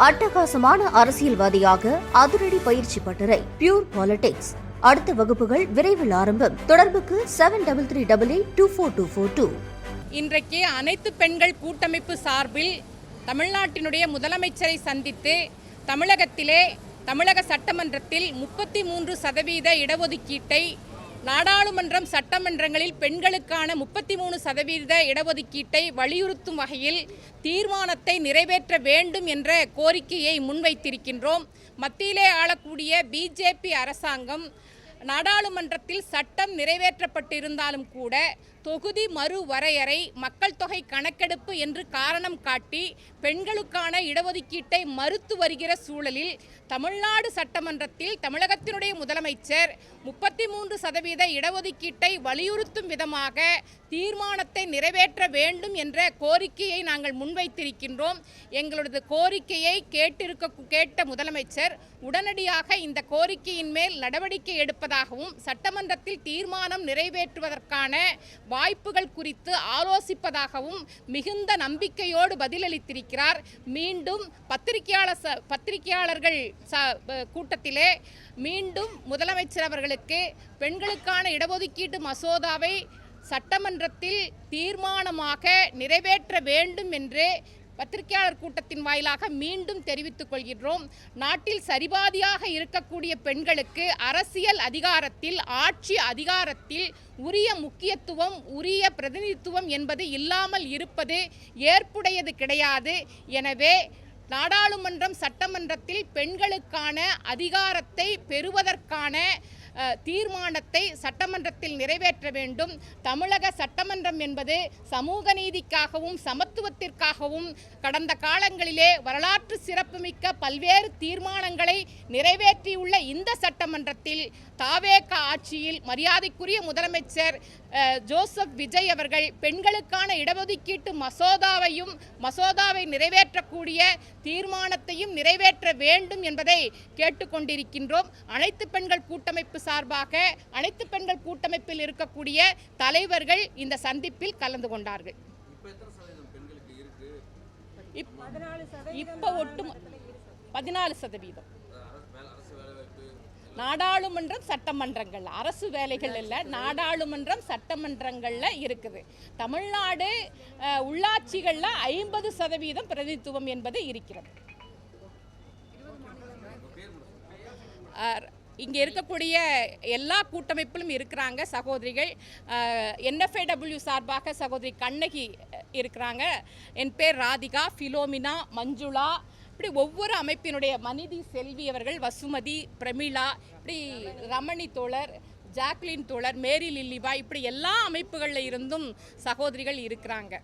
அட்டகாசமான அரசியல்வாதியாக அதிரடி பயிற்சி பட்டறை பியூர் பாலிடிக்ஸ். அடுத்த வகுப்புகள் விரைவில் ஆரம்பம். தொடர்புக்கு 7388242442. இன்றைக்கு அனைத்து பெண்கள் கூட்டமைப்பு சார்பில் தமிழ்நாட்டினுடைய முதலமைச்சரை சந்தித்து தமிழகத்திலே தமிழக சட்டமன்றத்தில் 33% இடஒதுக்கீட்டை, நாடாளுமன்றம் சட்டமன்றங்களில் பெண்களுக்கான 33% இடஒதுக்கீட்டை வலியுறுத்தும் வகையில் தீர்மானத்தை நிறைவேற்ற வேண்டும் என்ற கோரிக்கையை முன்வைத்திருக்கின்றோம். மத்தியிலே ஆளக்கூடிய பிஜேபி அரசாங்கம் நாடாளுமன்றத்தில் சட்டம் நிறைவேற்றப்பட்டிருந்தாலும் கூட தொகுதி மறுவரையறை, மக்கள் தொகை கணக்கெடுப்பு என்று காரணம் காட்டி பெண்களுக்கான இடஒதுக்கீட்டை மறுத்து வருகிற சூழலில் தமிழ்நாடு சட்டமன்றத்தில் தமிழகத்தினுடைய முதலமைச்சர் 33% இடஒதுக்கீட்டை வலியுறுத்தும் விதமாக தீர்மானத்தை நிறைவேற்ற வேண்டும் என்ற கோரிக்கையை நாங்கள் முன்வைத்திருக்கின்றோம். எங்களது கோரிக்கையை கேட்ட முதலமைச்சர் உடனடியாக இந்த கோரிக்கையின் மேல் நடவடிக்கை எடுப்பதாகவும் சட்டமன்றத்தில் தீர்மானம் நிறைவேற்றுவதற்கான வாய்ப்புகள் குறித்து ஆலோசிப்பதாகவும் மிகுந்த நம்பிக்கையோடு பதிலளித்திருக்கிறார். மீண்டும் பத்திரிகையாளர்கள் கூட்டத்திலே மீண்டும் முதலமைச்சர் அவர்களுக்கு பெண்களுக்கான இடஒதுக்கீட்டு மசோதாவை சட்டமன்றத்தில் தீர்மானமாக நிறைவேற்ற வேண்டும் என்று பத்திரிகையாளர் கூட்டத்தின் வாயிலாக மீண்டும் தெரிவித்துக் கொள்கின்றோம். நாட்டில் சரிபாதியாக இருக்கக்கூடிய பெண்களுக்கு அரசியல் அதிகாரத்தில், ஆட்சி அதிகாரத்தில் உரிய முக்கியத்துவம், உரிய பிரதிநிதித்துவம் என்பது இல்லாமல் இருப்பது ஏற்புடையது கிடையாது. எனவே நாடாளுமன்றம் சட்டமன்றத்தில் பெண்களுக்கான அதிகாரத்தை பெறுவதற்கான தீர்மானத்தை சட்டமன்றத்தில் நிறைவேற்ற வேண்டும். தமிழக சட்டமன்றம் என்பது சமூக நீதிக்காகவும் சமத்துவத்திற்காகவும் கடந்த காலங்களிலே வரலாற்று சிறப்புமிக்க பல்வேறு தீர்மானங்களை நிறைவேற்றியுள்ள இந்த சட்டமன்றத்தில் தாவேக ஆட்சியில் மரியாதைக்குரிய முதலமைச்சர் ஜோசப் விஜய் அவர்கள் பெண்களுக்கான இடஒதுக்கீட்டு மசோதாவை நிறைவேற்றக்கூடிய தீர்மானத்தையும் நிறைவேற்ற வேண்டும் என்பதை கேட்டுக்கொண்டிருக்கின்றோம். அனைத்து பெண்கள் கூட்டமைப்பு சார்பாக அனைத்து பெண்கள் கூட்டமைப்பில் இருக்கக்கூடிய தலைவர்கள் இந்த சந்திப்பில் கலந்து கொண்டார்கள். இப்போ ஒட்டு 14% நாடாளுமன்றம் சட்டமன்றங்கள், அரசு வேலைகள் இல்லை, நாடாளுமன்றம் சட்டமன்றங்கள்ல இருக்குது. தமிழ்நாடு உள்ளாட்சிகள்ல 50% பிரதிநிதித்துவம் என்பது இருக்கிறது. இங்கே இருக்கக்கூடிய எல்லா கூட்டமைப்பிலும் இருக்கிறாங்க சகோதரிகள். NFAW சார்பாக சகோதரி கண்ணகி இருக்கிறாங்க, என் பேர் ராதிகா, ஃபிலோமினா, மஞ்சுளா, இப்படி ஒவ்வொரு அமைப்பினுடைய மனிதி செல்வி அவர்கள், வசுமதி, பிரமிளா, இப்படி ரமணி தோழர், ஜாக்லின் தோழர், மேரி லில்லிபா, இப்படி எல்லா அமைப்புகளில் இருந்தும் சகோதரிகள் இருக்கிறாங்க.